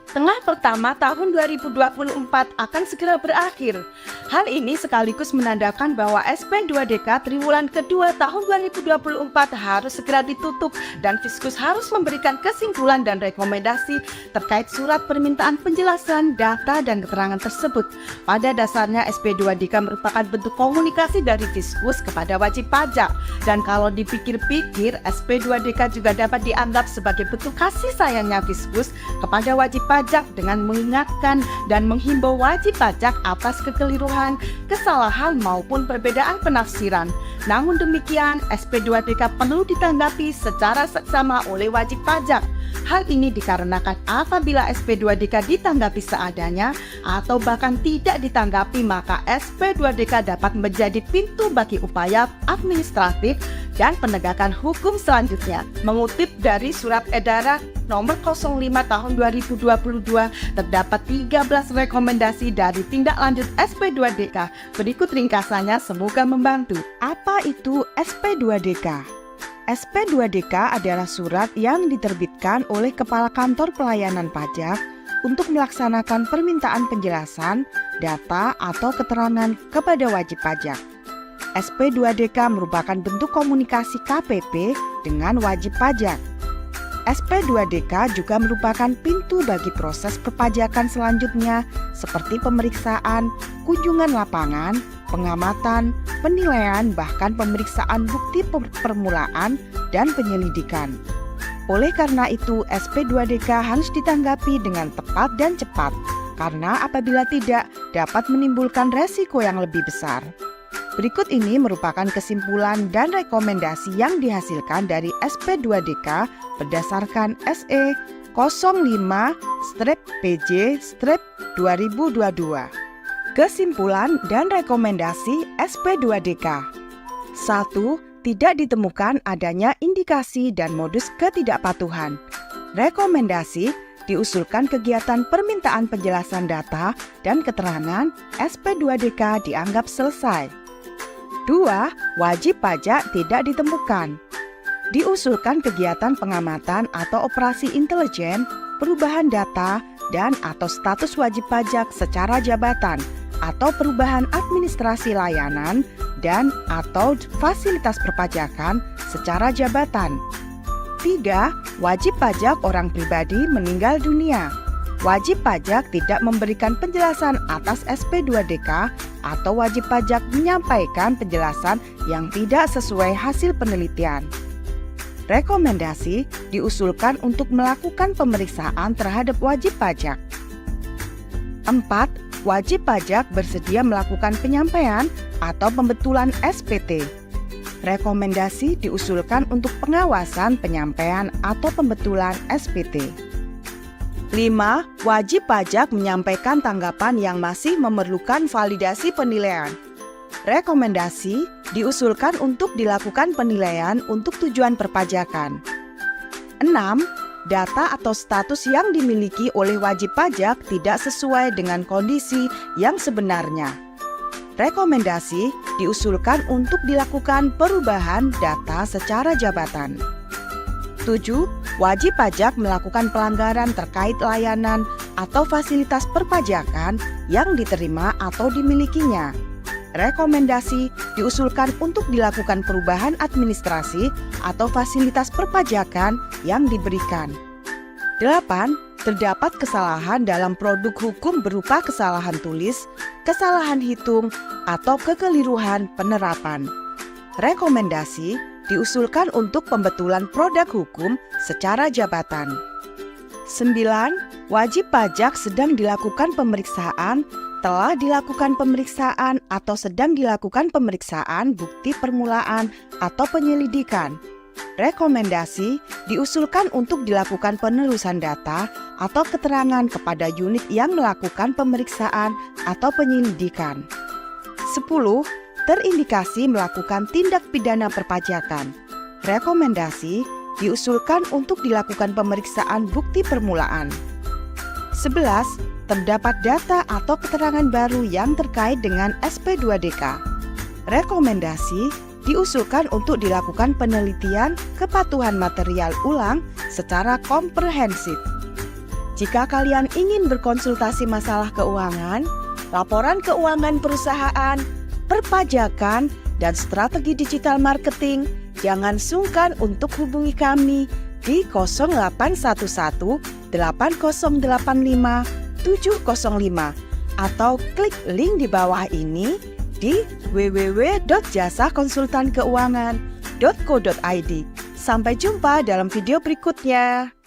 Tengah pertama tahun 2024 akan segera berakhir. Hal ini sekaligus menandakan bahwa SP2DK triwulan kedua tahun 2024 harus segera ditutup dan Fiskus harus memberikan kesimpulan dan rekomendasi terkait surat permintaan penjelasan data dan keterangan tersebut. Pada dasarnya SP2DK merupakan bentuk komunikasi dari Fiskus kepada wajib pajak, dan kalau dipikir-pikir SP2DK juga dapat dianggap sebagai bentuk kasih sayangnya Fiskus kepada wajib pajak dengan mengingatkan dan menghimbau wajib pajak atas kekeliruan, kesalahan maupun perbedaan penafsiran. Namun demikian, SP2DK perlu ditanggapi secara seksama oleh wajib pajak. Hal ini dikarenakan apabila SP2DK ditanggapi seadanya atau bahkan tidak ditanggapi, maka SP2DK dapat menjadi pintu bagi upaya administratif dan penegakan hukum selanjutnya. Mengutip dari Surat Edaran Nomor 05 Tahun 2022, terdapat 13 rekomendasi dari tindak lanjut SP2DK. Berikut ringkasannya, semoga membantu. Apa itu SP2DK? SP2DK adalah surat yang diterbitkan oleh Kepala Kantor Pelayanan Pajak untuk melaksanakan permintaan penjelasan, data, atau keterangan kepada wajib pajak. SP2DK merupakan bentuk komunikasi KPP dengan wajib pajak. SP2DK juga merupakan pintu bagi proses perpajakan selanjutnya seperti pemeriksaan, kunjungan lapangan, pengamatan, penilaian, bahkan pemeriksaan bukti permulaan dan penyelidikan. Oleh karena itu, SP2DK harus ditanggapi dengan tepat dan cepat, karena apabila tidak, dapat menimbulkan resiko yang lebih besar. Berikut ini merupakan kesimpulan dan rekomendasi yang dihasilkan dari SP2DK berdasarkan SE 05-PJ-2022. Kesimpulan dan rekomendasi SP2DK. 1. Tidak ditemukan adanya indikasi dan modus ketidakpatuhan. Rekomendasi: diusulkan kegiatan permintaan penjelasan data dan keterangan SP2DK dianggap selesai. 2. Wajib pajak tidak ditemukan. Diusulkan kegiatan pengamatan atau operasi intelijen, perubahan data, dan atau status wajib pajak secara jabatan, atau perubahan administrasi layanan, dan atau fasilitas perpajakan secara jabatan. 3. Wajib pajak orang pribadi meninggal dunia. Wajib pajak tidak memberikan penjelasan atas SP2DK atau wajib pajak menyampaikan penjelasan yang tidak sesuai hasil penelitian. Rekomendasi: diusulkan untuk melakukan pemeriksaan terhadap wajib pajak. 4. Wajib pajak bersedia melakukan penyampaian atau pembetulan SPT. Rekomendasi: diusulkan untuk pengawasan penyampaian atau pembetulan SPT. 5. Wajib pajak menyampaikan tanggapan yang masih memerlukan validasi penilaian. Rekomendasi: diusulkan untuk dilakukan penilaian untuk tujuan perpajakan. 6. Data atau status yang dimiliki oleh wajib pajak tidak sesuai dengan kondisi yang sebenarnya. Rekomendasi: diusulkan untuk dilakukan perubahan data secara jabatan. 7. Wajib pajak melakukan pelanggaran terkait layanan atau fasilitas perpajakan yang diterima atau dimilikinya. Rekomendasi: diusulkan untuk dilakukan perubahan administrasi atau fasilitas perpajakan yang diberikan. 8. Terdapat kesalahan dalam produk hukum berupa kesalahan tulis, kesalahan hitung, atau kekeliruan penerapan. Rekomendasi: diusulkan untuk pembetulan produk hukum secara jabatan. 9. Wajib pajak sedang dilakukan pemeriksaan, telah dilakukan pemeriksaan, atau sedang dilakukan pemeriksaan bukti permulaan atau penyelidikan. Rekomendasi: diusulkan untuk dilakukan penelusuran data atau keterangan kepada unit yang melakukan pemeriksaan atau penyelidikan. 10. Terindikasi melakukan tindak pidana perpajakan. Rekomendasi: diusulkan untuk dilakukan pemeriksaan bukti permulaan. 11. Terdapat data atau keterangan baru yang terkait dengan SP2DK. Rekomendasi: diusulkan untuk dilakukan penelitian kepatuhan material ulang secara komprehensif. Jika kalian ingin berkonsultasi masalah keuangan, laporan keuangan perusahaan, perpajakan, dan strategi digital marketing, jangan sungkan untuk hubungi kami di 0811 8085 705 atau klik link di bawah ini di www.jasakonsultankeuangan.co.id. Sampai jumpa dalam video berikutnya.